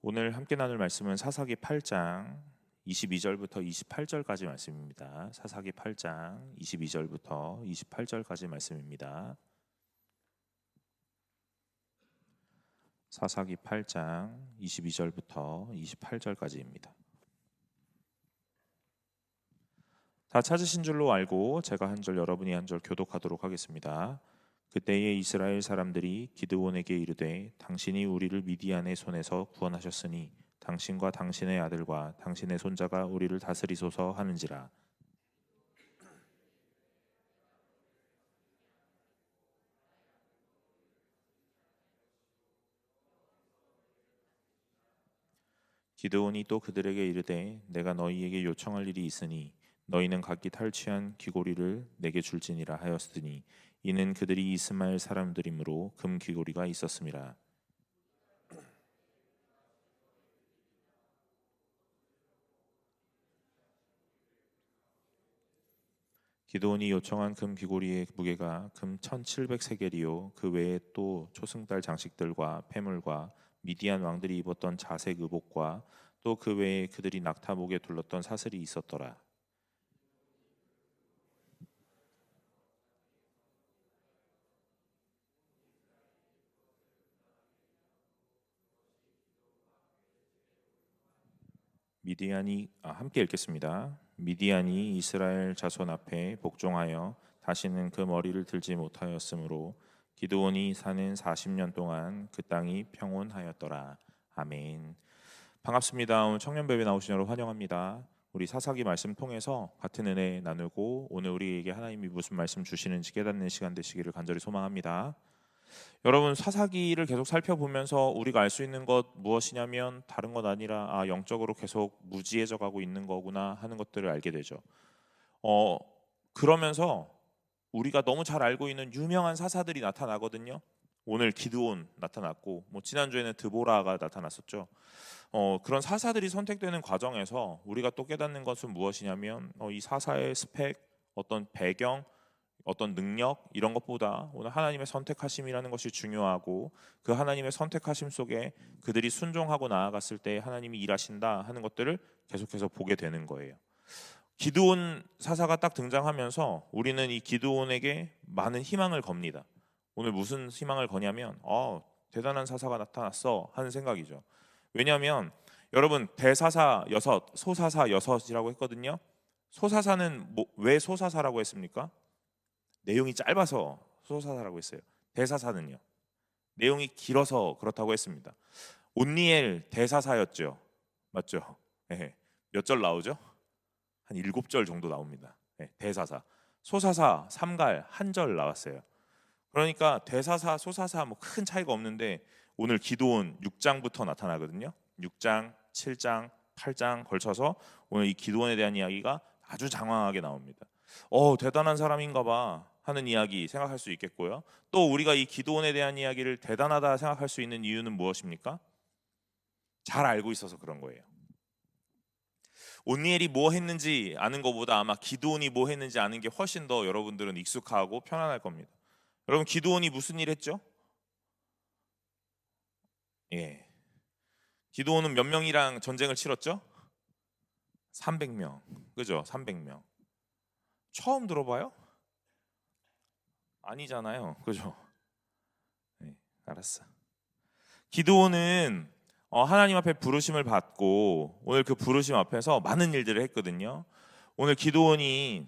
오늘 함께 나눌 말씀은 사사기 8장 22절부터 28절까지 말씀입니다. 사사기 8장 22절부터 28절까지 말씀입니다. 사사기 8장 22절부터 28절까지입니다. 다 찾으신 줄로 알고 제가 한 절 여러분이 한 절 교독하도록 하겠습니다. 그때에 이스라엘 사람들이 기드온에게 이르되 당신이 우리를 미디안의 손에서 구원하셨으니 당신과 당신의 아들과 당신의 손자가 우리를 다스리소서 하는지라. 기드온이 또 그들에게 이르되 내가 너희에게 요청할 일이 있으니 너희는 각기 탈취한 귀고리를 내게 줄지니라 하였으니 이는 그들이 이스마엘 사람들이므로 금 귀고리가 있었음이라. 기드온이 요청한 금 귀고리의 무게가 금 1700세겔이요 그 외에 또 초승달 장식들과 폐물과 미디안 왕들이 입었던 자색 의복과 또 그 외에 그들이 낙타 목에 둘렀던 사슬이 있었더라. 함께 읽겠습니다. 미디안이 이스라엘 자손 앞에 복종하여 다시는 그 머리를 들지 못하였으므로 기드온이 사는 40년 동안 그 땅이 평온하였더라. 아멘. 반갑습니다. 오늘 청년배배 나오신 여러분 환영합니다. 우리 사사기 말씀 통해서 같은 은혜 나누고 오늘 우리에게 하나님이 무슨 말씀 주시는지 깨닫는 시간 되시기를 간절히 소망합니다. 여러분, 사사기를 계속 살펴보면서 우리가 알 수 있는 것 무엇이냐면 다른 것 아니라 영적으로 계속 무지해져 가고 있는 거구나 하는 것들을 알게 되죠. 그러면서 우리가 너무 잘 알고 있는 유명한 사사들이 나타나거든요. 오늘 기드온 나타났고 지난주에는 드보라가 나타났었죠. 그런 사사들이 선택되는 과정에서 우리가 또 깨닫는 것은 무엇이냐면 이 사사의 스펙, 어떤 배경, 어떤 능력 이런 것보다 오늘 하나님의 선택하심이라는 것이 중요하고 그 하나님의 선택하심 속에 그들이 순종하고 나아갔을 때 하나님이 일하신다 하는 것들을 계속해서 보게 되는 거예요. 기드온 사사가 딱 등장하면서 우리는 이 기드온에게 많은 희망을 겁니다. 오늘 무슨 희망을 거냐면 대단한 사사가 나타났어 하는 생각이죠. 왜냐하면 여러분 대사사 여섯, 소사사 여섯이라고 했거든요. 소사사는 왜 소사사라고 했습니까? 내용이 짧아서 소사사라고 했어요. 대사사는요. 내용이 길어서 그렇다고 했습니다. 온니엘 대사사였죠. 맞죠? 네. 몇 절 나오죠? 한 7절 정도 나옵니다. 네. 대사사. 소사사 3갈 1절 나왔어요. 그러니까 대사사, 소사사 큰 차이가 없는데 오늘 기드온 6장부터 나타나거든요. 6장, 7장, 8장 걸쳐서 오늘 이 기드온에 대한 이야기가 아주 장황하게 나옵니다. 대단한 사람인가 봐 하는 이야기 생각할 수 있겠고요. 또 우리가 이 기드온에 대한 이야기를 대단하다 생각할 수 있는 이유는 무엇입니까? 잘 알고 있어서 그런 거예요. 온니엘이 뭐 했는지 아는 것보다 아마 기드온이 뭐 했는지 아는 게 훨씬 더 여러분들은 익숙하고 편안할 겁니다. 여러분, 기드온이 무슨 일 했죠? 예. 기드온은 몇 명이랑 전쟁을 치렀죠? 300명. 그죠? 300명. 처음 들어봐요? 아니잖아요. 그죠? 네, 알았어. 기드온은 하나님 앞에 부르심을 받고 오늘 그 부르심 앞에서 많은 일들을 했거든요. 오늘 기드온이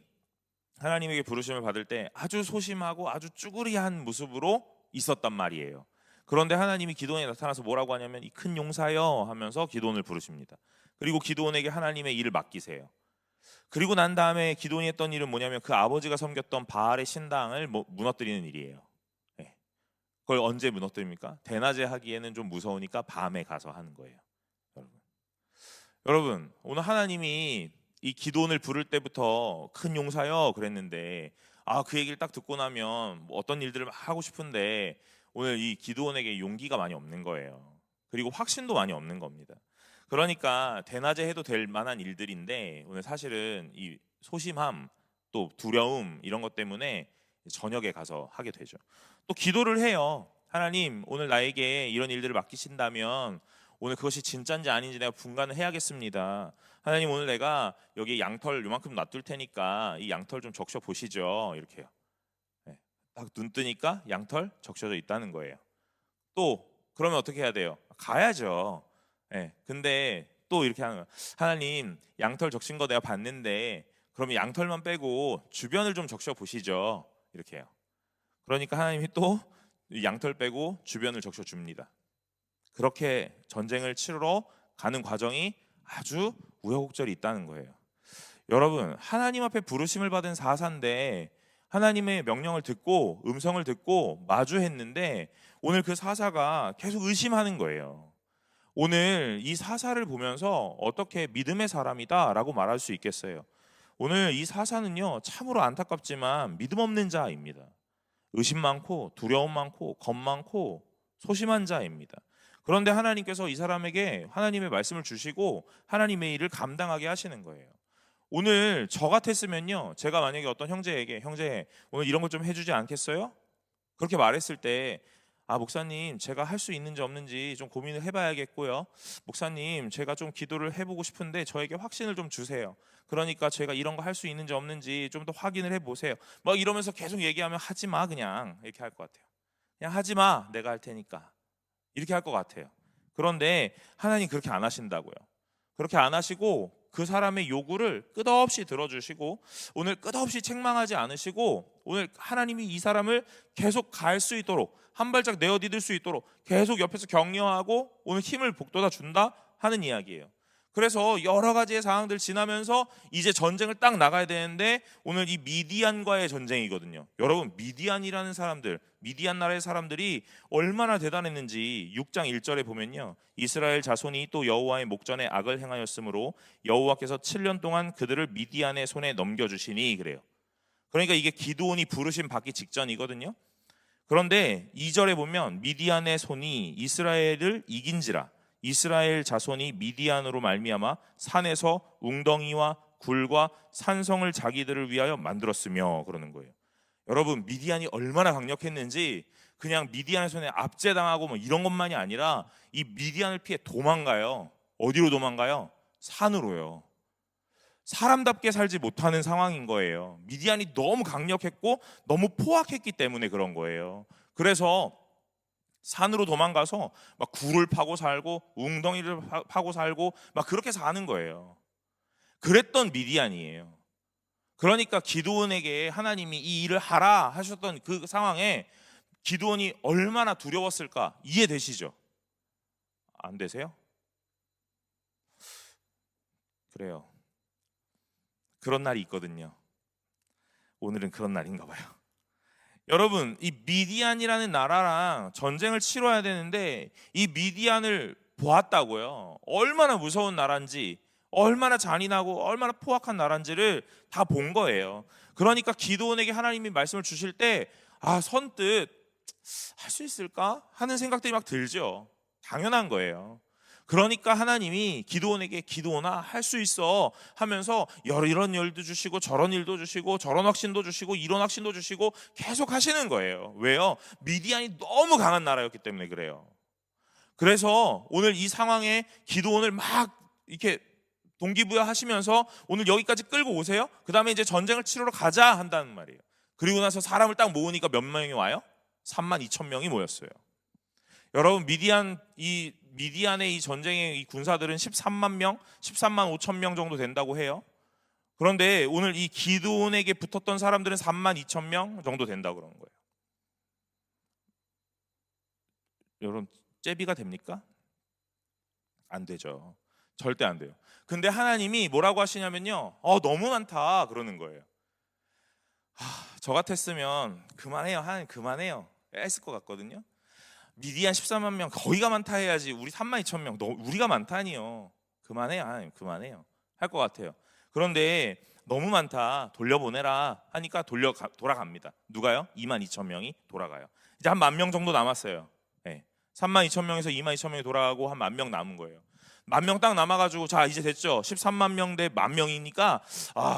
하나님에게 부르심을 받을 때 아주 소심하고 아주 쭈그리한 모습으로 있었단 말이에요. 그런데 하나님이 기드온에 나타나서 뭐라고 하냐면 이 큰 용사여 하면서 기드온을 부르십니다. 그리고 기드온에게 하나님의 일을 맡기세요. 그리고 난 다음에 기드온이 했던 일은 뭐냐면 그 아버지가 섬겼던 바알의 신당을 무너뜨리는 일이에요. 네. 그걸 언제 무너뜨립니까? 대낮에 하기에는 좀 무서우니까 밤에 가서 하는 거예요. 여러분, 오늘 하나님이 이 기드온을 부를 때부터 큰 용사여 그랬는데 그 얘기를 딱 듣고 나면 어떤 일들을 막 하고 싶은데 오늘 이 기드온에게 용기가 많이 없는 거예요. 그리고 확신도 많이 없는 겁니다. 그러니까 대낮에 해도 될 만한 일들인데 오늘 사실은 이 소심함 또 두려움 이런 것 때문에 저녁에 가서 하게 되죠. 또 기도를 해요. 하나님, 오늘 나에게 이런 일들을 맡기신다면 오늘 그것이 진짜인지 아닌지 내가 분간을 해야겠습니다. 하나님, 오늘 내가 여기 양털 요만큼 놔둘 테니까 이 양털 좀 적셔 보시죠. 이렇게요. 네. 딱 눈 뜨니까 양털 적셔져 있다는 거예요. 또 그러면 어떻게 해야 돼요? 가야죠. 네. 근데 또 이렇게 하는 거예요. 하나님, 양털 적신 거 내가 봤는데 그러면 양털만 빼고 주변을 좀 적셔 보시죠. 이렇게 해요. 그러니까 하나님이 또 양털 빼고 주변을 적셔 줍니다. 그렇게 전쟁을 치르러 가는 과정이 아주 우여곡절이 있다는 거예요. 여러분, 하나님 앞에 부르심을 받은 사사인데 하나님의 명령을 듣고 음성을 듣고 마주했는데 오늘 그 사사가 계속 의심하는 거예요. 오늘 이 사사를 보면서 어떻게 믿음의 사람이다라고 말할 수 있겠어요? 오늘 이 사사는요, 참으로 안타깝지만 믿음 없는 자입니다. 의심 많고 두려움 많고 겁 많고 소심한 자입니다. 그런데 하나님께서 이 사람에게 하나님의 말씀을 주시고 하나님의 일을 감당하게 하시는 거예요. 오늘 저 같았으면요, 제가 만약에 어떤 형제에게 형제 오늘 이런 것 좀 해주지 않겠어요? 그렇게 말했을 때 목사님, 제가 할 수 있는지 없는지 좀 고민을 해봐야겠고요. 목사님, 제가 좀 기도를 해보고 싶은데 저에게 확신을 좀 주세요. 그러니까 제가 이런 거 할 수 있는지 없는지 좀 더 확인을 해보세요. 막 이러면서 계속 얘기하면 하지 마, 그냥 이렇게 할 것 같아요. 그냥 하지 마, 내가 할 테니까. 이렇게 할 것 같아요. 그런데 하나님 그렇게 안 하신다고요. 그렇게 안 하시고 그 사람의 요구를 끝없이 들어주시고 오늘 끝없이 책망하지 않으시고 오늘 하나님이 이 사람을 계속 갈 수 있도록 한 발짝 내어디딜 수 있도록 계속 옆에서 격려하고 오늘 힘을 북돋아 준다 하는 이야기예요. 그래서 여러 가지의 상황들 지나면서 이제 전쟁을 딱 나가야 되는데 오늘 이 미디안과의 전쟁이거든요. 여러분, 미디안이라는 사람들, 미디안 나라의 사람들이 얼마나 대단했는지 6장 1절에 보면요, 이스라엘 자손이 또 여호와의 목전에 악을 행하였으므로 여호와께서 7년 동안 그들을 미디안의 손에 넘겨주시니, 그래요. 그러니까 이게 기드온이 부르심 받기 직전이거든요. 그런데 2절에 보면 미디안의 손이 이스라엘을 이긴지라 이스라엘 자손이 미디안으로 말미암아 산에서 웅덩이와 굴과 산성을 자기들을 위하여 만들었으며, 그러는 거예요. 여러분, 미디안이 얼마나 강력했는지 그냥 미디안의 손에 압제당하고 뭐 이런 것만이 아니라 이 미디안을 피해 도망가요. 어디로 도망가요? 산으로요. 사람답게 살지 못하는 상황인 거예요. 미디안이 너무 강력했고 너무 포악했기 때문에 그런 거예요. 그래서 산으로 도망가서 막 굴을 파고 살고 웅덩이를 파고 살고 막 그렇게 사는 거예요. 그랬던 미디안이에요. 그러니까 기드온에게 하나님이 이 일을 하라 하셨던 그 상황에 기드온이 얼마나 두려웠을까 이해되시죠? 안 되세요? 그래요. 그런 날이 있거든요. 오늘은 그런 날인가 봐요. 여러분, 이 미디안이라는 나라랑 전쟁을 치러야 되는데 이 미디안을 보았다고요. 얼마나 무서운 나라인지, 얼마나 잔인하고 얼마나 포악한 나라인지를 다 본 거예요. 그러니까 기드온에게 하나님이 말씀을 주실 때 선뜻 할 수 있을까 하는 생각들이 막 들죠. 당연한 거예요. 그러니까 하나님이 기드온에게 기드온아 할 수 있어 하면서 이런 일도 주시고 저런 일도 주시고 저런 확신도 주시고 이런 확신도 주시고 계속 하시는 거예요. 왜요? 미디안이 너무 강한 나라였기 때문에 그래요. 그래서 오늘 이 상황에 기드온을 막 이렇게 동기부여 하시면서 오늘 여기까지 끌고 오세요. 그 다음에 이제 전쟁을 치러러 가자 한다는 말이에요. 그리고 나서 사람을 딱 모으니까 몇 명이 와요? 32,000명이 모였어요. 여러분, 미디안의 이 전쟁의 이 군사들은 13만 명, 13만 5천 명 정도 된다고 해요. 그런데 오늘 이 기드온에게 붙었던 사람들은 3만 2천 명 정도 된다고 그러는 거예요. 여러분, 째비가 됩니까? 안 되죠. 절대 안 돼요. 근데 하나님이 뭐라고 하시냐면요, 너무 많다 그러는 거예요. 저 같았으면 그만해요, 하나님 그만해요 했을 것 같거든요. 미디안 14만 명 거기가 많다 해야지 우리 3만 2천 명 우리가 많다니요. 그만해요, 하나님 그만해요 할 것 같아요. 그런데 너무 많다 돌려보내라 하니까 돌아갑니다. 누가요? 2만 2천 명이 돌아가요. 이제 한 1만 명 정도 남았어요. 네. 3만 2천 명에서 2만 2천 명이 돌아가고 한 1만 명 남은 거예요. 1만 명 딱 남아가지고 자 이제 됐죠. 13만 명 대 1만 명이니까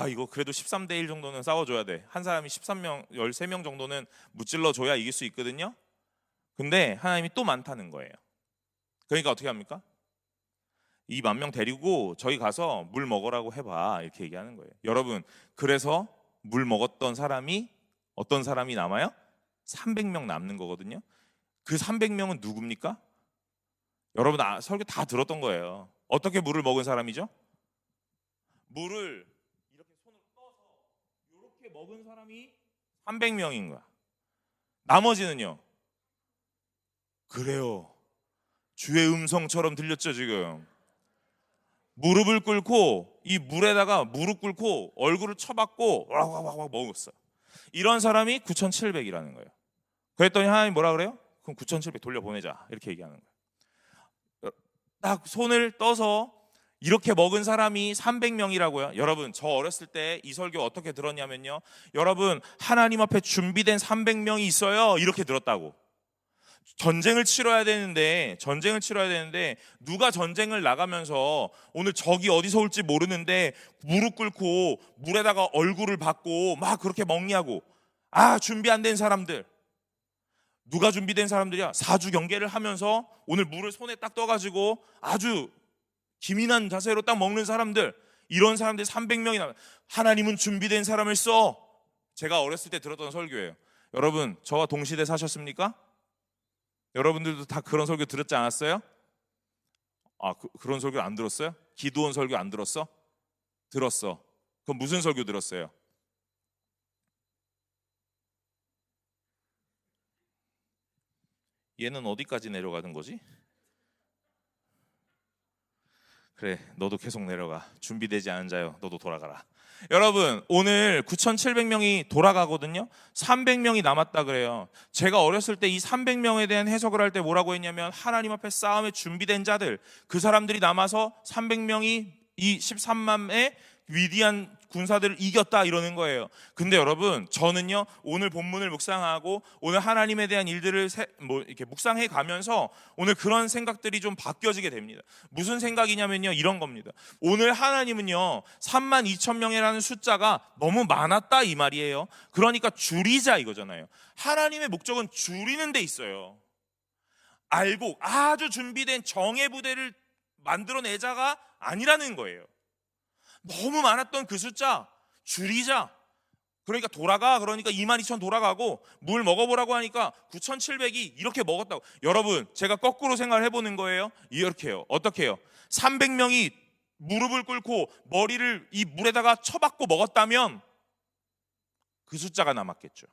이거 그래도 13대 1 정도는 싸워줘야 돼. 한 사람이 13명 13명 정도는 무찔러줘야 이길 수 있거든요. 근데 하나님이 또 많다는 거예요. 그러니까 어떻게 합니까? 이 10,000명 데리고 저기 가서 물 먹으라고 해봐, 이렇게 얘기하는 거예요. 여러분, 그래서 물 먹었던 사람이 어떤 사람이 남아요? 300명 남는 거거든요. 그 300명은 누굽니까? 여러분, 설교 다 들었던 거예요. 어떻게 물을 먹은 사람이죠? 물을 이렇게 손을 떠서 이렇게 먹은 사람이 300명인 거야. 나머지는요? 그래요, 주의 음성처럼 들렸죠 지금? 무릎을 꿇고 이 물에다가 무릎 꿇고 얼굴을 쳐박고 와와와 먹었어. 이런 사람이 9,700이라는 거예요. 그랬더니 하나님 뭐라 그래요? 그럼 9,700 돌려보내자, 이렇게 얘기하는 거예요. 딱 손을 떠서 이렇게 먹은 사람이 300명이라고요. 여러분, 저 어렸을 때 이 설교 어떻게 들었냐면요, 여러분, 하나님 앞에 준비된 300명이 있어요, 이렇게 들었다고. 전쟁을 치러야 되는데 누가 전쟁을 나가면서 오늘 적이 어디서 올지 모르는데 무릎 꿇고 물에다가 얼굴을 받고 막 그렇게 먹냐고. 준비 안 된 사람들. 누가 준비된 사람들이야? 사주 경계를 하면서 오늘 물을 손에 딱 떠가지고 아주 기민한 자세로 딱 먹는 사람들, 이런 사람들 300명이나. 하나님은 준비된 사람을 써. 제가 어렸을 때 들었던 설교예요. 여러분, 저와 동시대 사셨습니까? 여러분들도 다 그런 설교 들었지 않았어요? 그런 설교 안 들었어요? 기도원 설교 안 들었어? 들었어. 그럼 무슨 설교 들었어요? 얘는 어디까지 내려가는 거지? 그래, 너도 계속 내려가. 준비되지 않은 자여, 너도 돌아가라. 여러분, 오늘 9,700명이 돌아가거든요. 300명이 남았다 그래요. 제가 어렸을 때 이 300명에 대한 해석을 할 때 뭐라고 했냐면, 하나님 앞에 싸움에 준비된 자들, 그 사람들이 남아서 300명이 이 13만의 위대한 군사들을 이겼다, 이러는 거예요. 근데 여러분, 저는요, 오늘 본문을 묵상하고 오늘 하나님에 대한 일들을 이렇게 묵상해 가면서 오늘 그런 생각들이 좀 바뀌어지게 됩니다. 무슨 생각이냐면요, 이런 겁니다. 오늘 하나님은요, 32,000명이라는 숫자가 너무 많았다, 이 말이에요. 그러니까 줄이자, 이거잖아요. 하나님의 목적은 줄이는 데 있어요. 알고 아주 준비된 정예 부대를 만들어내자가 아니라는 거예요. 너무 많았던 그 숫자 줄이자. 그러니까 돌아가, 그러니까 22,000 돌아가고 물 먹어보라고 하니까 9,700이 이렇게 먹었다고. 여러분, 제가 거꾸로 생각을 해보는 거예요. 이렇게 해요. 어떻게 해요? 300명이 무릎을 꿇고 머리를 이 물에다가 쳐박고 먹었다면 그 숫자가 남았겠죠.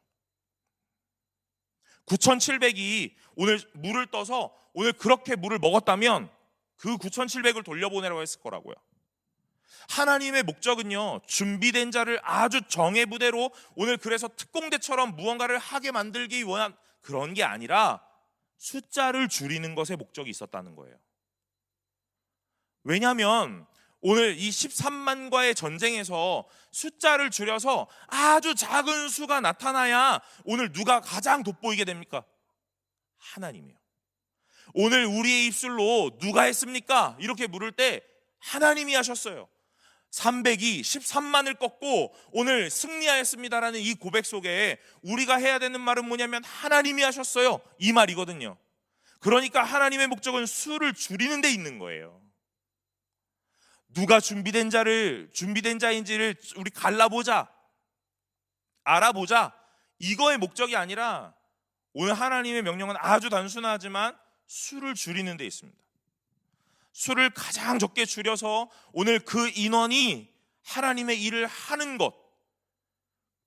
9,700이 오늘 물을 떠서 오늘 그렇게 물을 먹었다면 그 9,700을 돌려보내라고 했을 거라고요. 하나님의 목적은요, 준비된 자를 아주 정예 부대로 오늘 그래서 특공대처럼 무언가를 하게 만들기 위한 그런 게 아니라 숫자를 줄이는 것에 목적이 있었다는 거예요. 왜냐하면 오늘 이 13만과의 전쟁에서 숫자를 줄여서 아주 작은 수가 나타나야 오늘 누가 가장 돋보이게 됩니까? 하나님이요. 오늘 우리의 입술로 누가 했습니까? 이렇게 물을 때 하나님이 하셨어요. 300이 13만을 꺾고 오늘 승리하였습니다라는 이 고백 속에 우리가 해야 되는 말은 뭐냐면 하나님이 하셨어요, 이 말이거든요. 그러니까 하나님의 목적은 수를 줄이는 데 있는 거예요. 누가 준비된 자인지를 우리 갈라보자, 알아보자, 이거의 목적이 아니라 오늘 하나님의 명령은 아주 단순하지만 수를 줄이는 데 있습니다. 수를 가장 적게 줄여서 오늘 그 인원이 하나님의 일을 하는 것,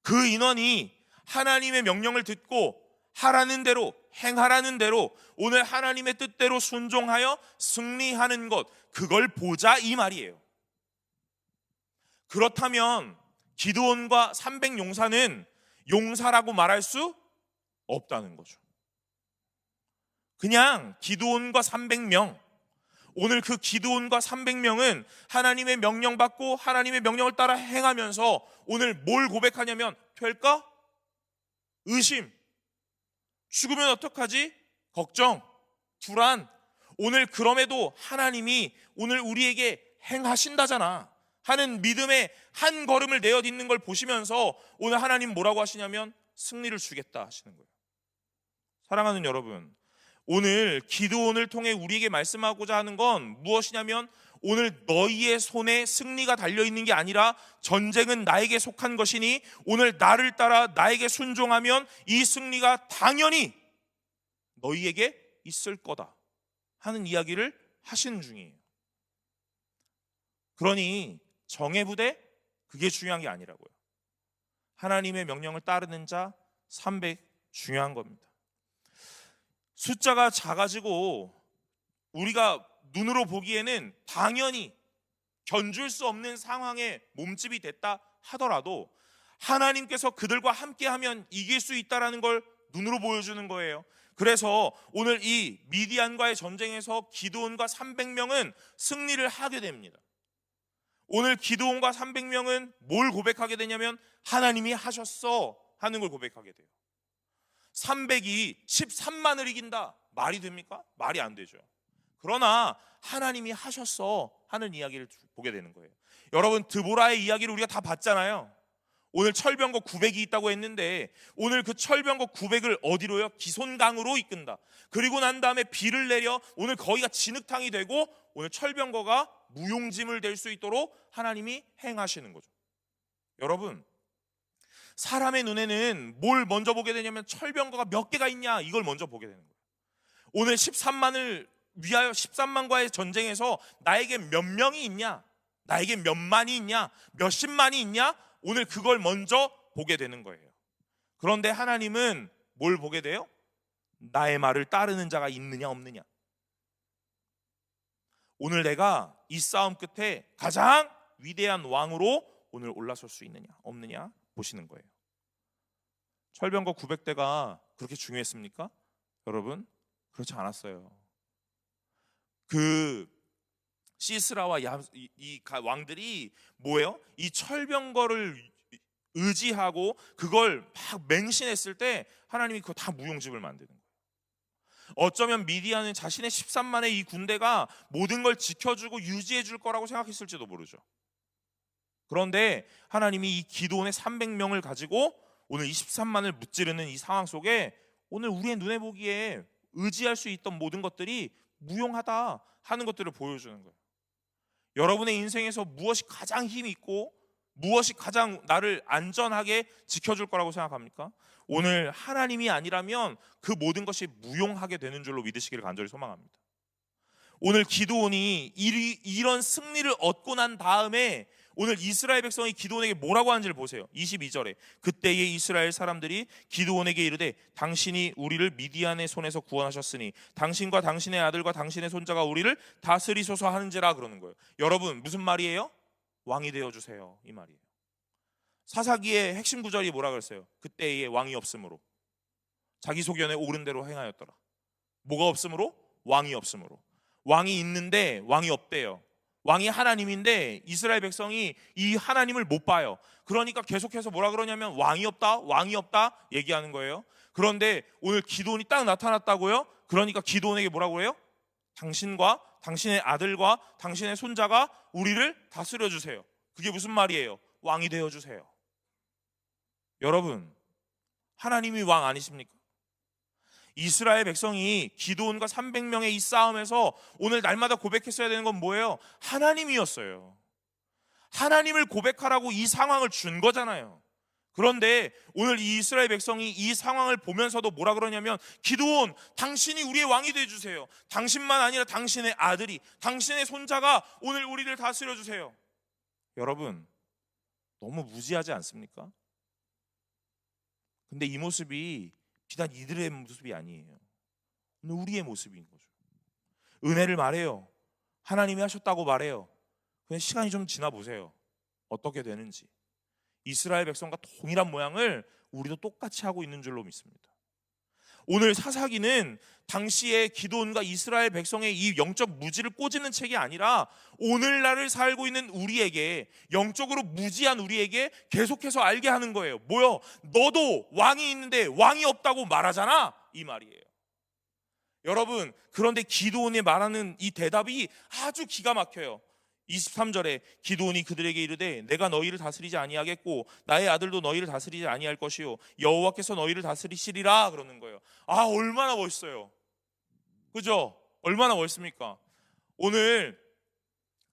그 인원이 하나님의 명령을 듣고 하라는 대로, 행하라는 대로 오늘 하나님의 뜻대로 순종하여 승리하는 것, 그걸 보자, 이 말이에요. 그렇다면 기드온과 300 용사는 용사라고 말할 수 없다는 거죠. 그냥 기드온과 300명, 오늘 그 기드온과 300명은 하나님의 명령 받고 하나님의 명령을 따라 행하면서 오늘 뭘 고백하냐면, 될까? 의심, 죽으면 어떡하지? 걱정, 불안. 오늘 그럼에도 하나님이 오늘 우리에게 행하신다잖아 하는 믿음의 한 걸음을 내어딛는 걸 보시면서 오늘 하나님 뭐라고 하시냐면 승리를 주겠다 하시는 거예요. 사랑하는 여러분, 오늘 기드온을 통해 우리에게 말씀하고자 하는 건 무엇이냐면 오늘 너희의 손에 승리가 달려있는 게 아니라 전쟁은 나에게 속한 것이니 오늘 나를 따라 나에게 순종하면 이 승리가 당연히 너희에게 있을 거다 하는 이야기를 하시는 중이에요. 그러니 정예부대 그게 중요한 게 아니라고요. 하나님의 명령을 따르는 자 300 중요한 겁니다. 숫자가 작아지고 우리가 눈으로 보기에는 당연히 견줄 수 없는 상황에 몸집이 됐다 하더라도 하나님께서 그들과 함께하면 이길 수 있다라는 걸 눈으로 보여주는 거예요. 그래서 오늘 이 미디안과의 전쟁에서 기드온과 300명은 승리를 하게 됩니다. 오늘 기드온과 300명은 뭘 고백하게 되냐면 하나님이 하셨어 하는 걸 고백하게 돼요. 300이 13만을 이긴다. 말이 됩니까? 말이 안 되죠. 그러나 하나님이 하셨어 하는 이야기를 보게 되는 거예요. 여러분, 드보라의 이야기를 우리가 다 봤잖아요. 오늘 철병거 900이 있다고 했는데 오늘 그 철병거 900을 어디로요? 기손강으로 이끈다. 그리고 난 다음에 비를 내려 오늘 거기가 진흙탕이 되고 오늘 철병거가 무용지물 될 수 있도록 하나님이 행하시는 거죠. 여러분, 사람의 눈에는 뭘 먼저 보게 되냐면 철병거가 몇 개가 있냐 이걸 먼저 보게 되는 거예요. 오늘 13만을 위하여 13만과의 전쟁에서 나에게 몇 명이 있냐, 나에게 몇 만이 있냐, 몇십만이 있냐, 오늘 그걸 먼저 보게 되는 거예요. 그런데 하나님은 뭘 보게 돼요? 나의 말을 따르는 자가 있느냐 없느냐. 오늘 내가 이 싸움 끝에 가장 위대한 왕으로 오늘 올라설 수 있느냐 없느냐 보시는 거예요. 철병거 900대가 그렇게 중요했습니까? 여러분, 그렇지 않았어요. 그 시스라와 이 왕들이 뭐예요? 이 철병거를 의지하고 그걸 막 맹신했을 때 하나님이 그거 다 무용지물 만드는 거예요. 어쩌면 미디안은 자신의 13만의 이 군대가 모든 걸 지켜주고 유지해 줄 거라고 생각했을지도 모르죠. 그런데 하나님이 이 기드온의 300명을 가지고 오늘 이 13만을 무찌르는 이 상황 속에 오늘 우리의 눈에 보기에 의지할 수 있던 모든 것들이 무용하다 하는 것들을 보여주는 거예요. 여러분의 인생에서 무엇이 가장 힘이 있고 무엇이 가장 나를 안전하게 지켜줄 거라고 생각합니까? 오늘 하나님이 아니라면 그 모든 것이 무용하게 되는 줄로 믿으시기를 간절히 소망합니다. 오늘 기드온이 이런 승리를 얻고 난 다음에 오늘 이스라엘 백성이 기드온에게 뭐라고 하는지를 보세요. 22절에 그때에 이스라엘 사람들이 기드온에게 이르되 당신이 우리를 미디안의 손에서 구원하셨으니 당신과 당신의 아들과 당신의 손자가 우리를 다스리소서 하는지라 그러는 거예요. 여러분, 무슨 말이에요? 왕이 되어주세요 이 말이에요. 사사기의 핵심 구절이 뭐라 그랬어요? 그때에 왕이 없으므로 자기 소견에 옳은 대로 행하였더라. 뭐가 없으므로? 왕이 없으므로. 왕이 있는데 왕이 없대요. 왕이 하나님인데 이스라엘 백성이 이 하나님을 못 봐요. 그러니까 계속해서 뭐라 그러냐면 왕이 없다, 왕이 없다 얘기하는 거예요. 그런데 오늘 기드온이 딱 나타났다고요? 그러니까 기드온에게 뭐라고 해요? 당신과 당신의 아들과 당신의 손자가 우리를 다스려 주세요. 그게 무슨 말이에요? 왕이 되어 주세요. 여러분, 하나님이 왕 아니십니까? 이스라엘 백성이 기드온과 300명의 이 싸움에서 오늘 날마다 고백했어야 되는 건 뭐예요? 하나님이었어요. 하나님을 고백하라고 이 상황을 준 거잖아요. 그런데 오늘 이 이스라엘 백성이 이 상황을 보면서도 뭐라 그러냐면 기드온, 당신이 우리의 왕이 되어주세요. 당신만 아니라 당신의 아들이, 당신의 손자가 오늘 우리를 다스려 주세요. 여러분, 너무 무지하지 않습니까? 근데 이 모습이 비단 이들의 모습이 아니에요. 오늘 우리의 모습인 거죠. 은혜를 말해요. 하나님이 하셨다고 말해요. 그냥 시간이 좀 지나 보세요. 어떻게 되는지. 이스라엘 백성과 동일한 모양을 우리도 똑같이 하고 있는 줄로 믿습니다. 오늘 사사기는 당시에 기드온과 이스라엘 백성의 이 영적 무지를 꼬집는 책이 아니라 오늘날을 살고 있는 우리에게, 영적으로 무지한 우리에게 계속해서 알게 하는 거예요. 뭐요? 너도 왕이 있는데 왕이 없다고 말하잖아, 이 말이에요. 여러분, 그런데 기드온이 말하는 이 대답이 아주 기가 막혀요. 23절에 기드온이 그들에게 이르되 내가 너희를 다스리지 아니하겠고 나의 아들도 너희를 다스리지 아니할 것이요 여호와께서 너희를 다스리시리라 그러는 거예요. 아, 얼마나 멋있어요. 그죠? 얼마나 멋있습니까? 오늘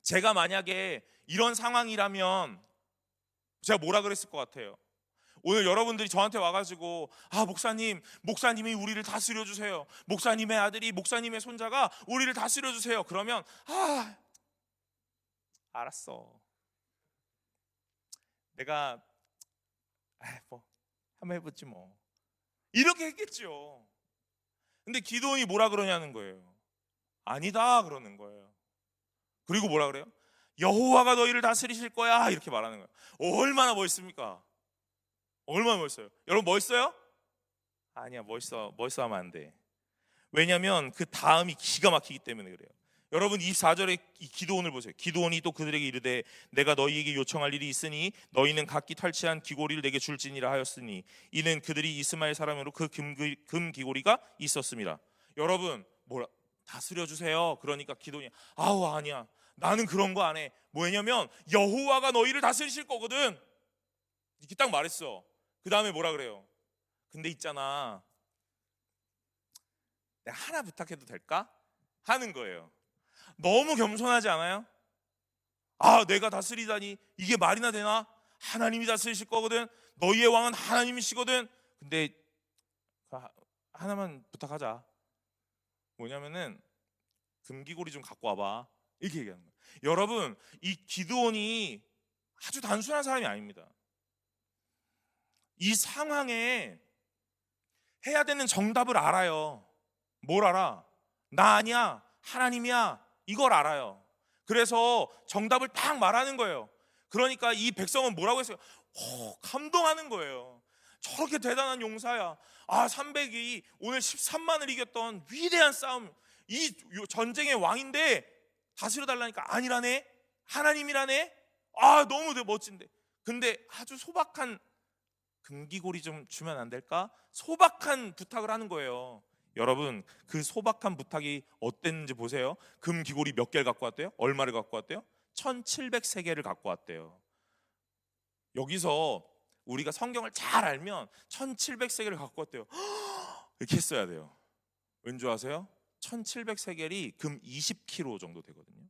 제가 만약에 이런 상황이라면 제가 뭐라 그랬을 것 같아요? 오늘 여러분들이 저한테 와가지고 목사님이 우리를 다스려 주세요. 목사님의 아들이, 목사님의 손자가 우리를 다스려 주세요. 그러면 알았어. 내가 뭐 한번 해보지 뭐, 이렇게 했겠죠. 근데 기도원이 뭐라 그러냐는 거예요. 아니다 그러는 거예요. 그리고 뭐라 그래요? 여호와가 너희를 다스리실 거야, 이렇게 말하는 거예요. 얼마나 멋있습니까? 얼마나 멋있어요. 여러분 멋있어요? 아니야, 멋있어 하면 안 돼. 왜냐하면 그 다음이 기가 막히기 때문에 그래요. 여러분 24절에 이 기도원을 보세요. 기도원이 또 그들에게 이르되 내가 너희에게 요청할 일이 있으니 너희는 각기 탈취한 귀고리를 내게 줄지니라 하였으니 이는 그들이 이스마엘 사람으로 그 금 귀고리가 있었습니다. 여러분 뭐라 다스려 주세요. 그러니까 기도원이 아니야, 나는 그런 거 안 해. 뭐냐면 여호와가 너희를 다스리실 거거든, 이렇게 딱 말했어. 그 다음에 뭐라 그래요? 근데 있잖아, 내가 하나 부탁해도 될까? 하는 거예요. 너무 겸손하지 않아요? 내가 다스리다니 이게 말이나 되나? 하나님이 다스리실 거거든. 너희의 왕은 하나님이시거든. 근데 하나만 부탁하자. 뭐냐면은 금기고리 좀 갖고 와봐, 이렇게 얘기하는 거예요. 여러분 이 기드온이 아주 단순한 사람이 아닙니다. 이 상황에 해야 되는 정답을 알아요. 뭘 알아? 나 아니야, 하나님이야, 이걸 알아요. 그래서 정답을 딱 말하는 거예요. 그러니까 이 백성은 뭐라고 했어요? 감동하는 거예요. 저렇게 대단한 용사야. 300이 오늘 13만을 이겼던 위대한 싸움, 이 전쟁의 왕인데 다스려 달라니까 아니라네, 하나님이라네. 너무 멋진데. 근데 아주 소박한 금기고리 좀 주면 안 될까? 소박한 부탁을 하는 거예요. 여러분 그 소박한 부탁이 어땠는지 보세요. 금기고리 몇 개를 갖고 왔대요? 얼마를 갖고 왔대요? 1700세계를 갖고 왔대요. 여기서 우리가 성경을 잘 알면 1700세계를 갖고 왔대요. 이렇게 했어야 돼요. 왠지 아세요? 1700세겔이 금 20kg 정도 되거든요.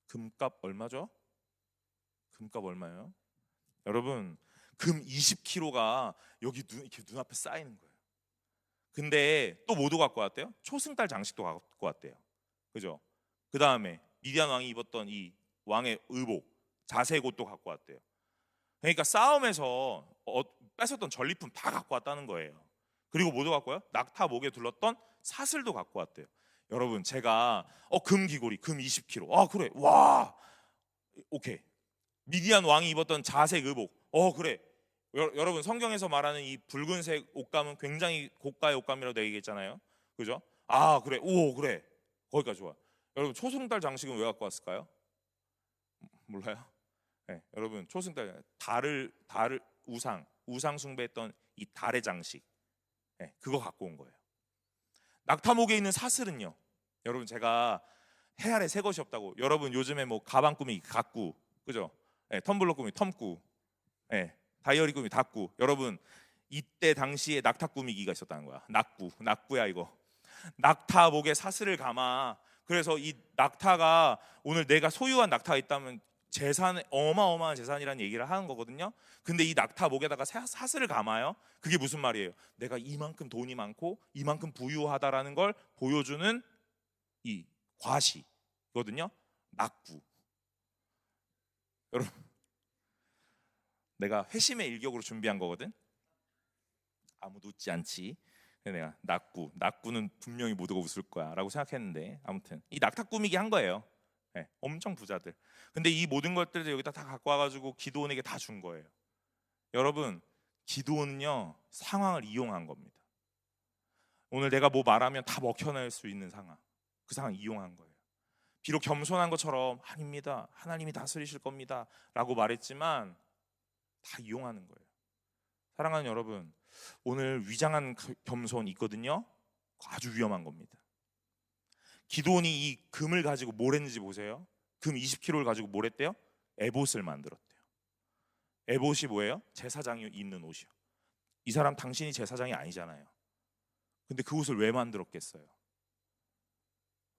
금값 얼마죠? 금값 얼마예요? 여러분 금 20kg가 여기 이렇게 눈앞에 쌓이는 거예요. 근데 또 뭐도 갖고 왔대요? 초승달 장식도 갖고 왔대요. 그죠? 그 다음에 미디안 왕이 입었던 이 왕의 의복, 자색 옷도 갖고 왔대요. 그러니까 싸움에서 뺏었던 전리품 다 갖고 왔다는 거예요. 그리고 뭐도 갖고 와요? 낙타 목에 둘렀던 사슬도 갖고 왔대요. 여러분 제가 금기고리 금 20kg. 그래, 와, 오케이. 미디안 왕이 입었던 자색 의복. 그래. 여러분 성경에서 말하는 이 붉은색 옷감은 굉장히 고가의 옷감이라고 되어 있잖아요. 그죠? 그래. 오, 그래. 거기까지 좋아. 여러분 초승달 장식은 왜 갖고 왔을까요? 몰라요? 네, 여러분 초승달 달을 우상 숭배했던 이 달의 장식, 네, 그거 갖고 온 거예요. 낙타목에 있는 사슬은요. 여러분 제가 해 아래 새 것이 없다고. 여러분 요즘에 뭐 가방 꾸미기 가꾸, 그죠? 네, 텀블러 꾸미기 텀꾸, 네, 다이어리 꾸미기 닥꾸. 여러분 이때 당시에 낙타 꾸미기가 있었다는 거야. 낙구야 이거. 낙타 목에 사슬을 감아. 그래서 이 낙타가 오늘 내가 소유한 낙타가 있다면 재산, 어마어마한 재산이라는 얘기를 하는 거거든요. 근데 이 낙타 목에다가 사슬을 감아요. 그게 무슨 말이에요? 내가 이만큼 돈이 많고 이만큼 부유하다라는 걸 보여주는 이 과시거든요. 낙구. 여러분 내가 회심의 일격으로 준비한 거거든. 아무도 웃지 않지. 내가 낙구는 분명히 모두가 웃을 거야 라고 생각했는데, 아무튼 이 낙타 꾸미기 한 거예요. 네, 엄청 부자들. 근데 이 모든 것들을 여기다 다 갖고 와가지고 기드온에게 다 준 거예요. 여러분 기드온은요 상황을 이용한 겁니다. 오늘 내가 뭐 말하면 다 먹혀낼 수 있는 상황, 그 상황 이용한 거예요. 비록 겸손한 것처럼 아닙니다, 하나님이 다스리실 겁니다 라고 말했지만 다 이용하는 거예요. 사랑하는 여러분, 오늘 위장한 겸손 있거든요. 아주 위험한 겁니다. 기드온이 이 금을 가지고 뭘 했는지 보세요. 금 20kg를 가지고 뭘 했대요? 에봇을 만들었대요. 에봇이 뭐예요? 제사장이 입는 옷이요. 이 사람 당신이 제사장이 아니잖아요. 근데 그 옷을 왜 만들었겠어요?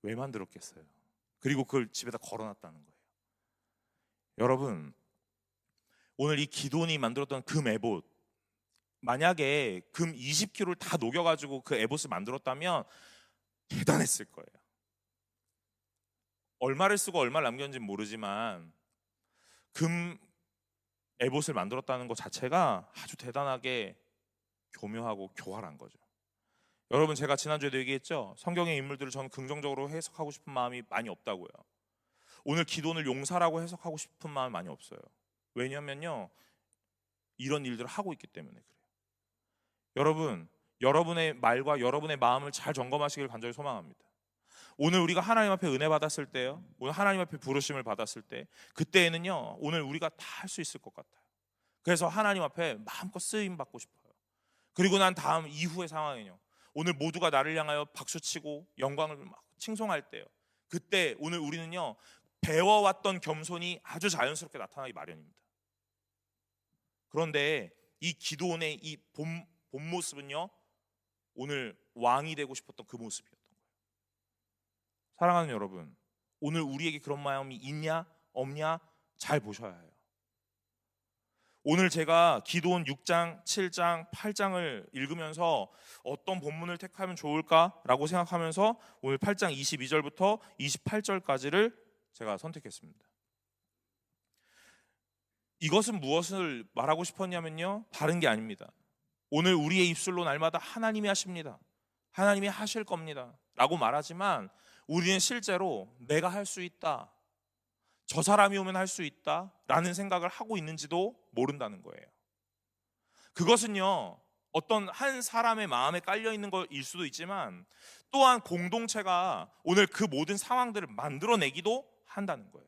왜 만들었겠어요? 그리고 그걸 집에다 걸어놨다는 거예요. 여러분, 오늘 이 기도원이 만들었던 금 에봇, 만약에 금 20kg를 다 녹여가지고 그 에봇을 만들었다면 대단했을 거예요. 얼마를 쓰고 얼마를 남겼는지는 모르지만 금 에봇을 만들었다는 것 자체가 아주 대단하게 교묘하고 교활한 거죠. 여러분, 제가 지난주에도 얘기했죠. 성경의 인물들을 저는 긍정적으로 해석하고 싶은 마음이 많이 없다고요. 오늘 기도원을 용사라고 해석하고 싶은 마음이 많이 없어요. 왜냐하면요, 이런 일들을 하고 있기 때문에 그래요. 여러분, 여러분의 말과 여러분의 마음을 잘 점검하시길 간절히 소망합니다. 오늘 우리가 하나님 앞에 은혜 받았을 때요, 오늘 하나님 앞에 부르심을 받았을 때, 그때에는요, 오늘 우리가 다 할 수 있을 것 같아요. 그래서 하나님 앞에 마음껏 쓰임 받고 싶어요. 그리고 난 다음 이후의 상황은요, 오늘 모두가 나를 향하여 박수치고 영광을 막 칭송할 때요, 그때 오늘 우리는요, 배워왔던 겸손이 아주 자연스럽게 나타나기 마련입니다. 그런데 이 기도원의 이 본 모습은요, 오늘 왕이 되고 싶었던 그 모습이었던 거예요. 사랑하는 여러분, 오늘 우리에게 그런 마음이 있냐 없냐 잘 보셔야 해요. 오늘 제가 기도원 6장, 7장, 8장을 읽으면서 어떤 본문을 택하면 좋을까라고 생각하면서 오늘 8장 22절부터 28절까지를 제가 선택했습니다. 이것은 무엇을 말하고 싶었냐면요, 다른 게 아닙니다. 오늘 우리의 입술로 날마다 하나님이 하십니다, 하나님이 하실 겁니다 라고 말하지만 우리는 실제로 내가 할 수 있다, 저 사람이 오면 할 수 있다 라는 생각을 하고 있는지도 모른다는 거예요. 그것은요, 어떤 한 사람의 마음에 깔려있는 것일 수도 있지만 또한 공동체가 오늘 그 모든 상황들을 만들어내기도 한다는 거예요.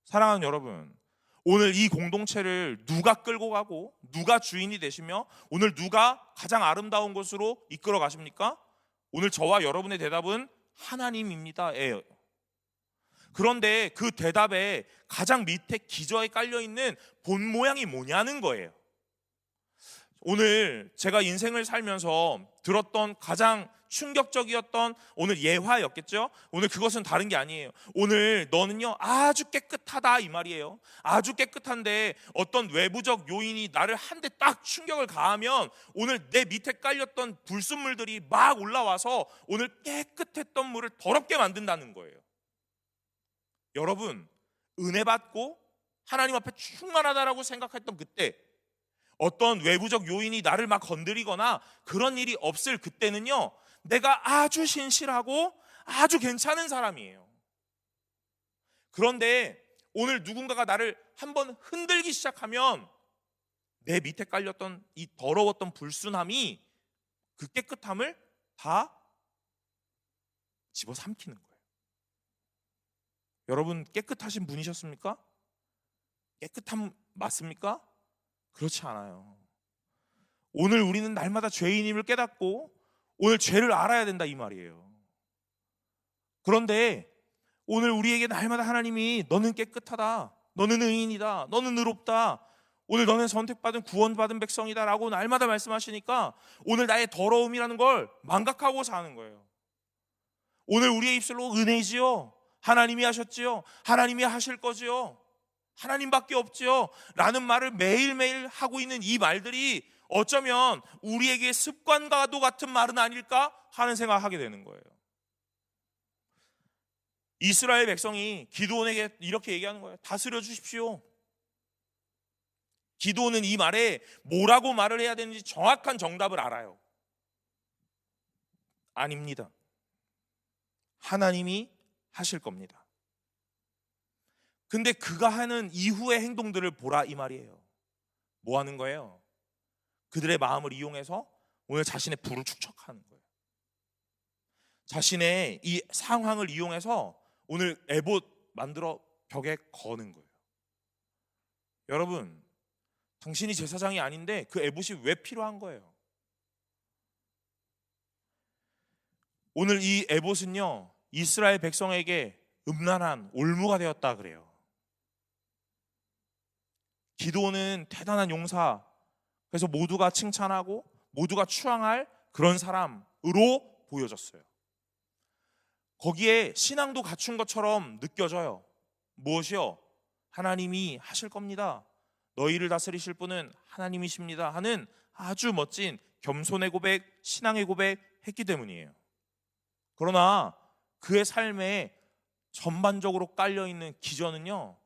사랑하는 여러분, 오늘 이 공동체를 누가 끌고 가고 누가 주인이 되시며 오늘 누가 가장 아름다운 곳으로 이끌어 가십니까? 오늘 저와 여러분의 대답은 하나님입니다. 그런데 그 대답에 가장 밑에 기저에 깔려있는 본 모양이 뭐냐는 거예요. 오늘 제가 인생을 살면서 들었던 가장 충격적이었던 오늘 예화였겠죠. 오늘 그것은 다른 게 아니에요. 오늘 너는요 아주 깨끗하다 이 말이에요. 아주 깨끗한데 어떤 외부적 요인이 나를 한 대 딱 충격을 가하면 오늘 내 밑에 깔렸던 불순물들이 막 올라와서 오늘 깨끗했던 물을 더럽게 만든다는 거예요. 여러분, 은혜 받고 하나님 앞에 충만하다라고 생각했던 그때 어떤 외부적 요인이 나를 막 건드리거나 그런 일이 없을 그때는요, 내가 아주 신실하고 아주 괜찮은 사람이에요. 그런데 오늘 누군가가 나를 한번 흔들기 시작하면 내 밑에 깔렸던 이 더러웠던 불순함이 그 깨끗함을 다 집어삼키는 거예요. 여러분, 깨끗하신 분이셨습니까? 깨끗함 맞습니까? 그렇지 않아요. 오늘 우리는 날마다 죄인임을 깨닫고 오늘 죄를 알아야 된다 이 말이에요. 그런데 오늘 우리에게 날마다 하나님이 너는 깨끗하다, 너는 의인이다, 너는 의롭다, 오늘 너는 선택받은 구원받은 백성이다 라고 날마다 말씀하시니까 오늘 나의 더러움이라는 걸 망각하고 사는 거예요. 오늘 우리의 입술로 은혜지요, 하나님이 하셨지요, 하나님이 하실 거지요, 하나님밖에 없지요 라는 말을 매일매일 하고 있는 이 말들이 어쩌면 우리에게 습관과도 같은 말은 아닐까 하는 생각을 하게 되는 거예요. 이스라엘 백성이 기드온에게 이렇게 얘기하는 거예요. 다스려 주십시오. 기드온은 이 말에 뭐라고 말을 해야 되는지 정확한 정답을 알아요. 아닙니다, 하나님이 하실 겁니다. 근데 그가 하는 이후의 행동들을 보라 이 말이에요. 뭐 하는 거예요? 그들의 마음을 이용해서 오늘 자신의 부를 축적하는 거예요. 자신의 이 상황을 이용해서 오늘 에봇 만들어 벽에 거는 거예요. 여러분, 당신이 제사장이 아닌데 그 에봇이 왜 필요한 거예요? 오늘 이 에봇은요, 이스라엘 백성에게 음란한 올무가 되었다 그래요. 기드온은 대단한 용사, 그래서 모두가 칭찬하고 모두가 추앙할 그런 사람으로 보여졌어요. 거기에 신앙도 갖춘 것처럼 느껴져요. 무엇이요? 하나님이 하실 겁니다. 너희를 다스리실 분은 하나님이십니다 하는 아주 멋진 겸손의 고백, 신앙의 고백 했기 때문이에요. 그러나 그의 삶에 전반적으로 깔려있는 기전은요,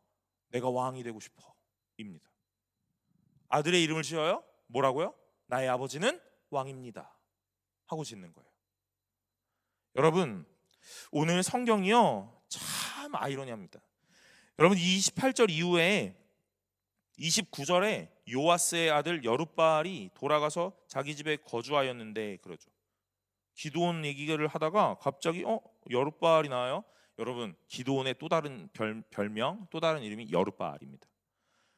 내가 왕이 되고 싶어 입니다. 아들의 이름을 지어요? 뭐라고요? 나의 아버지는 왕입니다 하고 짓는 거예요. 여러분, 오늘 성경이요 참 아이러니합니다. 여러분, 28절 이후에 29절에 요아스의 아들 여룻바알이 돌아가서 자기 집에 거주하였는데, 그러죠. 기드온 얘기를 하다가 갑자기 여룻바알이 나와요. 여러분, 기드온의 또 다른 별명, 또 다른 이름이 여룻바알입니다.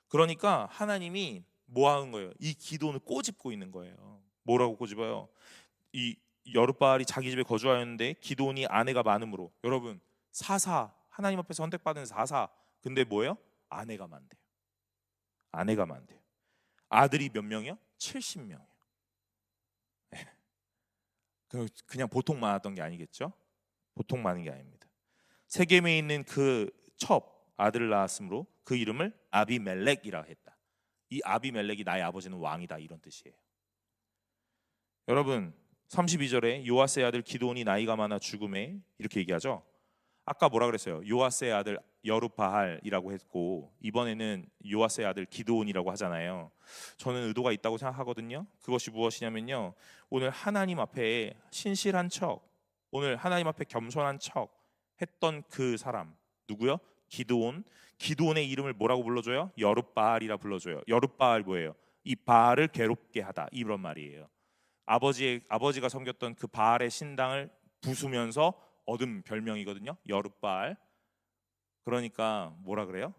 그러니까 하나님이 뭐 하는 거예요? 이 기드온을 꼬집고 있는 거예요. 뭐라고 꼬집어요? 이 여룻바알이 자기 집에 거주하였는데 기드온이 아내가 많으므로. 여러분, 사사, 하나님 앞에서 선택받은 사사. 근데 뭐예요? 아내가 많대요. 아내가 많대요. 아들이 몇 명이요? 70명이요. 그냥 보통 많았던 게 아니겠죠? 보통 많은 게 아닙니다. 세겜에 있는 그 첩 아들을 낳았으므로 그 이름을 아비멜렉이라 했다. 이 아비멜렉이 나의 아버지는 왕이다, 이런 뜻이에요. 여러분, 32절에 요아스의 아들 기드온이 나이가 많아 죽음에, 이렇게 얘기하죠. 아까 뭐라 그랬어요? 요아스의 아들 여룻바알이라고 했고, 이번에는 요아스의 아들 기드온이라고 하잖아요. 저는 의도가 있다고 생각하거든요. 그것이 무엇이냐면요, 오늘 하나님 앞에 신실한 척, 오늘 하나님 앞에 겸손한 척 했던 그 사람, 누구요? 기드온. 기드온의 이름을 뭐라고 불러줘요? 여룻바알이라 불러줘요. 여룻바알 뭐예요? 이 바알을 괴롭게 하다, 이런 말이에요. 아버지가 섬겼던 그 바알의 신당을 부수면서 얻은 별명이거든요. 여룻바알. 그러니까 뭐라 그래요?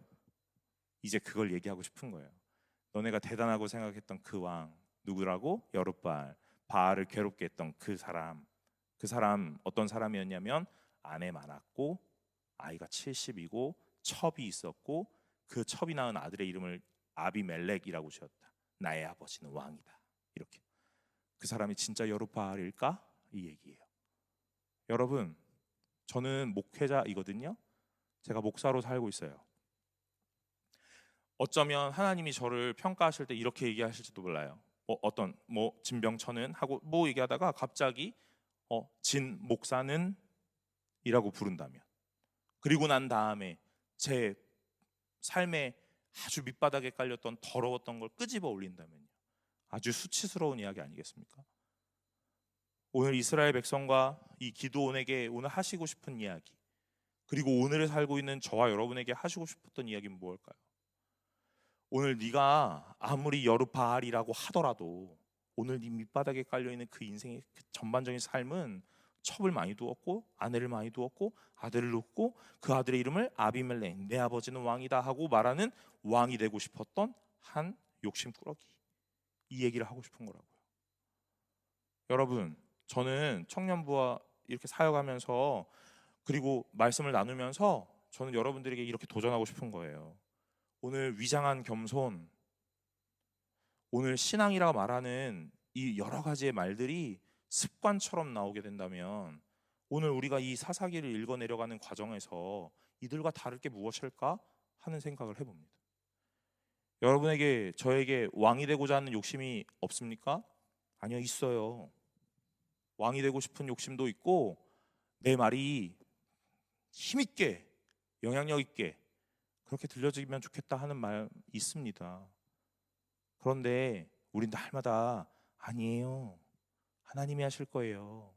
이제 그걸 얘기하고 싶은 거예요. 너네가 대단하고 생각했던 그 왕 누구라고? 여룻바알. 바알을 괴롭게 했던 그 사람. 그 사람 어떤 사람이었냐면 아내 많았고 아이가 70이고 첩이 있었고 그 첩이 낳은 아들의 이름을 아비멜렉이라고 지었다. 나의 아버지는 왕이다. 이렇게. 그 사람이 진짜 여룻바알일까? 이 얘기예요. 여러분, 저는 목회자이거든요. 제가 목사로 살고 있어요. 어쩌면 하나님이 저를 평가하실 때 이렇게 얘기하실지도 몰라요. 어떤 진병천은 하고 얘기하다가 갑자기 진 목사는 이라고 부른다면, 그리고 난 다음에 제 삶에 아주 밑바닥에 깔렸던 더러웠던 걸 끄집어 올린다면요, 아주 수치스러운 이야기 아니겠습니까? 오늘 이스라엘 백성과 이 기드온에게 오늘 하시고 싶은 이야기, 그리고 오늘을 살고 있는 저와 여러분에게 하시고 싶었던 이야기는 무엇일까요? 오늘 네가 아무리 여룻바알이라고 하더라도 오늘 네 밑바닥에 깔려있는 그 인생의 그 전반적인 삶은 첩을 많이 두었고 아내를 많이 두었고 아들을 놓고 그 아들의 이름을 아비멜렉, 내 아버지는 왕이다 하고 말하는 왕이 되고 싶었던 한 욕심꾸러기, 이 얘기를 하고 싶은 거라고요. 여러분, 저는 청년부와 이렇게 사역하면서 그리고 말씀을 나누면서 저는 여러분들에게 이렇게 도전하고 싶은 거예요. 오늘 위장한 겸손, 오늘 신앙이라고 말하는 이 여러 가지의 말들이 습관처럼 나오게 된다면 오늘 우리가 이 사사기를 읽어내려가는 과정에서 이들과 다를 게 무엇일까 하는 생각을 해봅니다. 여러분에게, 저에게 왕이 되고자 하는 욕심이 없습니까? 아니요, 있어요. 왕이 되고 싶은 욕심도 있고 내 말이 힘있게, 영향력 있게 그렇게 들려지면 좋겠다 하는 말 있습니다. 그런데 우린 날마다 아니에요, 하나님이 하실 거예요,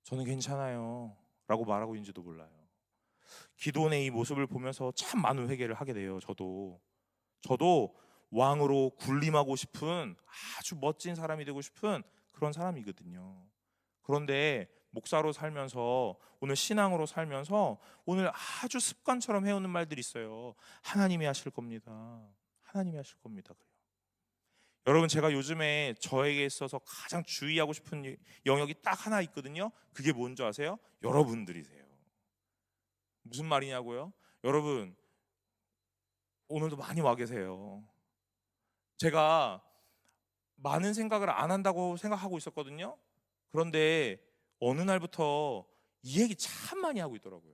저는 괜찮아요 라고 말하고 있는지도 몰라요. 기드온의 이 모습을 보면서 참 많은 회개를 하게 돼요. 저도 왕으로 군림하고 싶은, 아주 멋진 사람이 되고 싶은 그런 사람이거든요. 그런데 목사로 살면서, 오늘 신앙으로 살면서 오늘 아주 습관처럼 해오는 말들이 있어요. 하나님이 하실 겁니다, 하나님이 하실 겁니다. 그래요. 여러분, 제가 요즘에 저에게 있어서 가장 주의하고 싶은 영역이 딱 하나 있거든요. 그게 뭔지 아세요? 여러분들이세요. 무슨 말이냐고요? 여러분, 오늘도 많이 와 계세요. 제가 많은 생각을 안 한다고 생각하고 있었거든요. 그런데 어느 날부터 이 얘기 참 많이 하고 있더라고요.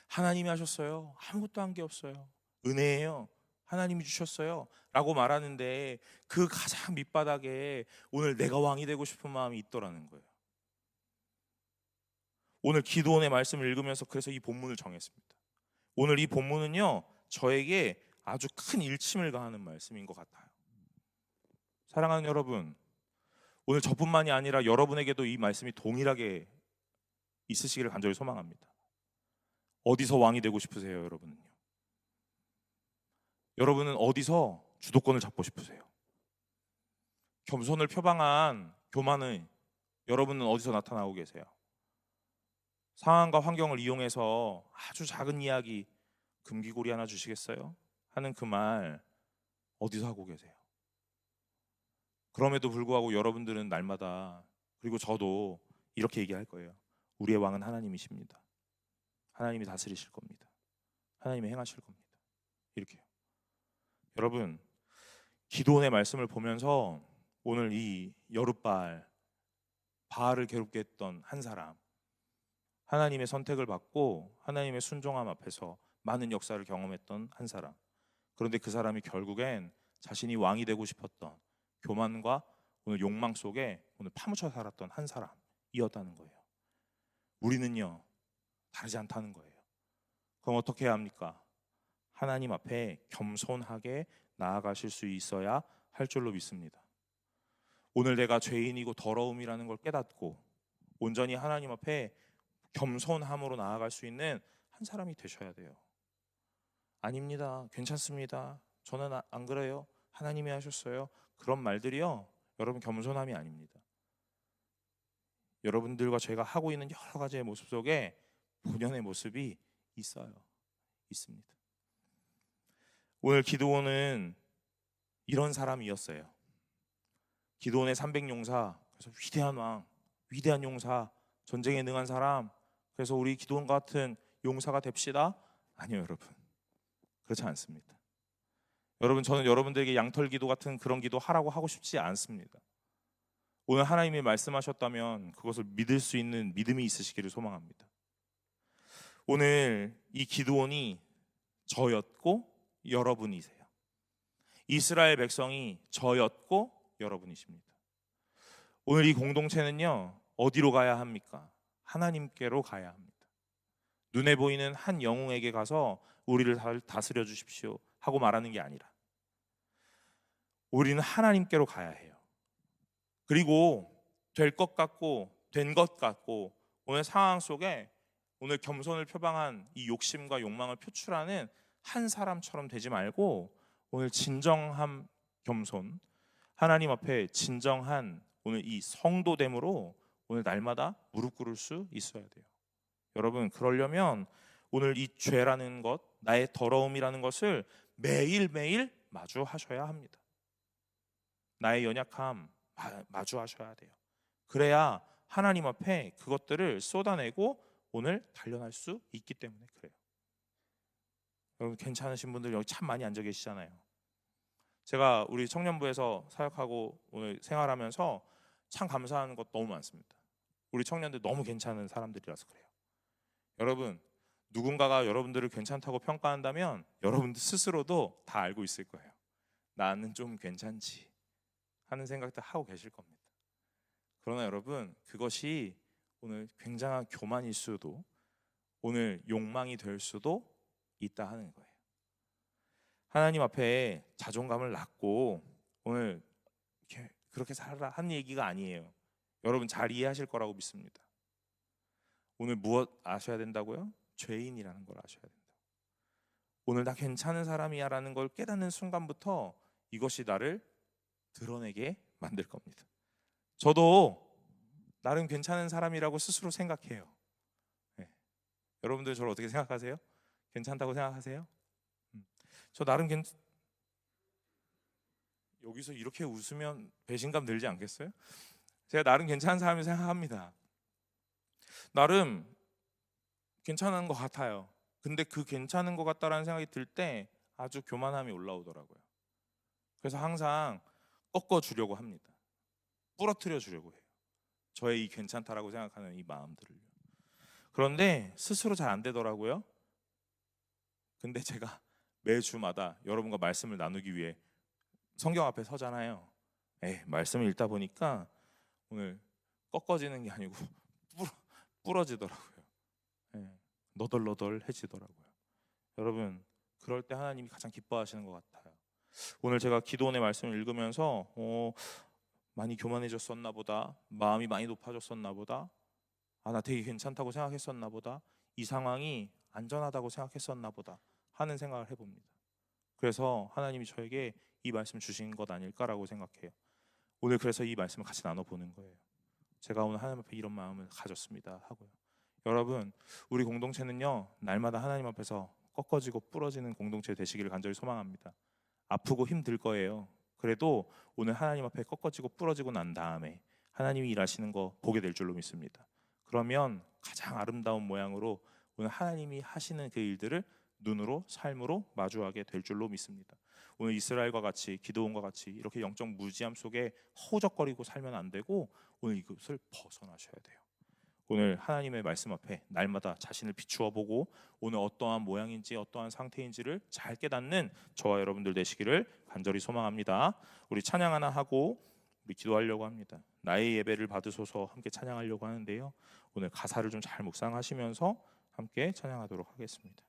하나님이 하셨어요. 아무것도 한 게 없어요. 은혜예요. 하나님이 주셨어요. 라고 말하는데 그 가장 밑바닥에 오늘 내가 왕이 되고 싶은 마음이 있더라는 거예요. 오늘 기도원의 말씀을 읽으면서 그래서 이 본문을 정했습니다. 오늘 이 본문은요, 저에게 아주 큰 일침을 가하는 말씀인 것 같아요. 사랑하는 여러분, 오늘 저뿐만이 아니라 여러분에게도 이 말씀이 동일하게 있으시기를 간절히 소망합니다. 어디서 왕이 되고 싶으세요, 여러분은요? 여러분은 어디서 주도권을 잡고 싶으세요? 겸손을 표방한 교만의 여러분은 어디서 나타나고 계세요? 상황과 환경을 이용해서 아주 작은 이야기 금기고리 하나 주시겠어요? 하는 그 말 어디서 하고 계세요? 그럼에도 불구하고 여러분들은 날마다, 그리고 저도 이렇게 얘기할 거예요. 우리의 왕은 하나님이십니다. 하나님이 다스리실 겁니다. 하나님이 행하실 겁니다. 이렇게요. 여러분, 기도원의 말씀을 보면서 오늘 이 여룻바알, 바알을 괴롭게 했던 한 사람, 하나님의 선택을 받고 하나님의 순종함 앞에서 많은 역사를 경험했던 한 사람, 그런데 그 사람이 결국엔 자신이 왕이 되고 싶었던 교만과 오늘 욕망 속에 오늘 파묻혀 살았던 한 사람이었다는 거예요. 우리는요, 다르지 않다는 거예요. 그럼 어떻게 해야 합니까? 하나님 앞에 겸손하게 나아가실 수 있어야 할 줄로 믿습니다. 오늘 내가 죄인이고 더러움이라는 걸 깨닫고 온전히 하나님 앞에 겸손함으로 나아갈 수 있는 한 사람이 되셔야 돼요. 아닙니다. 괜찮습니다. 저는 안 그래요. 하나님이 하셨어요. 그런 말들이요, 여러분 겸손함이 아닙니다. 여러분들과 제가 하고 있는 여러 가지의 모습 속에 본연의 모습이 있습니다. 오늘 기드온은 이런 사람이었어요. 기드온의 300용사, 그래서 위대한 왕, 위대한 용사, 전쟁에 능한 사람, 그래서 우리 기드온 같은 용사가 됩시다? 아니요, 여러분. 그렇지 않습니다. 여러분, 저는 여러분들에게 양털 기도 같은 그런 기도 하라고 하고 싶지 않습니다. 오늘 하나님이 말씀하셨다면 그것을 믿을 수 있는 믿음이 있으시기를 소망합니다. 오늘 이 기드온이 저였고 여러분이세요. 이스라엘 백성이 저였고 여러분이십니다. 오늘 이 공동체는요, 어디로 가야 합니까? 하나님께로 가야 합니다. 눈에 보이는 한 영웅에게 가서 우리를 다스려 주십시오 하고 말하는 게 아니라 우리는 하나님께로 가야 해요. 그리고 될 것 같고 된 것 같고 오늘 상황 속에 오늘 겸손을 표방한 이 욕심과 욕망을 표출하는 한 사람처럼 되지 말고 오늘 진정한 겸손, 하나님 앞에 진정한 오늘 이 성도됨으로 오늘 날마다 무릎 꿇을 수 있어야 돼요. 여러분, 그러려면 오늘 이 죄라는 것, 나의 더러움이라는 것을 매일매일 마주하셔야 합니다. 나의 연약함 마주하셔야 돼요. 그래야 하나님 앞에 그것들을 쏟아내고 오늘 단련할 수 있기 때문에 그래요. 여러분, 괜찮으신 분들 여기 참 많이 앉아 계시잖아요. 제가 우리 청년부에서 사역하고 오늘 생활하면서 참 감사한 것 너무 많습니다. 우리 청년들 너무 괜찮은 사람들이라서 그래요. 여러분, 누군가가 여러분들을 괜찮다고 평가한다면 여러분들 스스로도 다 알고 있을 거예요. 나는 좀 괜찮지 하는 생각도 하고 계실 겁니다. 그러나 여러분, 그것이 오늘 굉장한 교만일 수도 오늘 욕망이 될 수도 있다 하는 거예요. 하나님 앞에 자존감을 낳고 오늘 그렇게 살아라 하는 얘기가 아니에요. 여러분 잘 이해하실 거라고 믿습니다. 오늘 무엇 아셔야 된다고요? 죄인이라는 걸 아셔야 된다. 오늘 나 괜찮은 사람이야 라는 걸 깨닫는 순간부터 이것이 나를 드러내게 만들 겁니다. 저도 나름 괜찮은 사람이라고 스스로 생각해요. 네. 여러분들 저를 어떻게 생각하세요? 괜찮다고 생각하세요? 저 나름 여기서 이렇게 웃으면 배신감 들지 않겠어요? 제가 나름 괜찮은 사람이 생각합니다. 나름 괜찮은 것 같아요. 근데 그 괜찮은 것 같다라는 생각이 들 때 아주 교만함이 올라오더라고요. 그래서 항상 꺾어주려고 합니다. 부러뜨려 주려고 해요. 저의 이 괜찮다라고 생각하는 이 마음들을요. 그런데 스스로 잘 안 되더라고요. 근데 제가 매주마다 여러분과 말씀을 나누기 위해 성경 앞에 서잖아요. 말씀을 읽다 보니까 오늘 꺾어지는 게 아니고 부러지더라고요. 너덜너덜해지더라고요. 여러분, 그럴 때 하나님이 가장 기뻐하시는 것 같아요. 오늘 제가 기도원의 말씀을 읽으면서 많이 교만해졌었나 보다, 마음이 많이 높아졌었나 보다, 나 되게 괜찮다고 생각했었나 보다, 이 상황이 안전하다고 생각했었나 보다 하는 생각을 해봅니다. 그래서 하나님이 저에게 이 말씀 주신 것 아닐까라고 생각해요. 오늘 그래서 이 말씀을 같이 나눠보는 거예요. 제가 오늘 하나님 앞에 이런 마음을 가졌습니다 하고요. 여러분, 우리 공동체는요, 날마다 하나님 앞에서 꺾어지고 부러지는 공동체 되시기를 간절히 소망합니다. 아프고 힘들 거예요. 그래도 오늘 하나님 앞에 꺾어지고 부러지고 난 다음에 하나님이 일하시는 거 보게 될 줄로 믿습니다. 그러면 가장 아름다운 모양으로 오늘 하나님이 하시는 그 일들을 눈으로 삶으로 마주하게 될 줄로 믿습니다. 오늘 이스라엘과 같이 기드온과 같이 이렇게 영적 무지함 속에 허우적거리고 살면 안 되고 오늘 이것을 벗어나셔야 돼요. 오늘 하나님의 말씀 앞에 날마다 자신을 비추어 보고 오늘 어떠한 모양인지 어떠한 상태인지를 잘 깨닫는 저와 여러분들 되시기를 간절히 소망합니다. 우리 찬양 하나 하고 우리 기도하려고 합니다. 나의 예배를 받으소서 함께 찬양하려고 하는데요. 오늘 가사를 좀 잘 묵상하시면서 함께 찬양하도록 하겠습니다.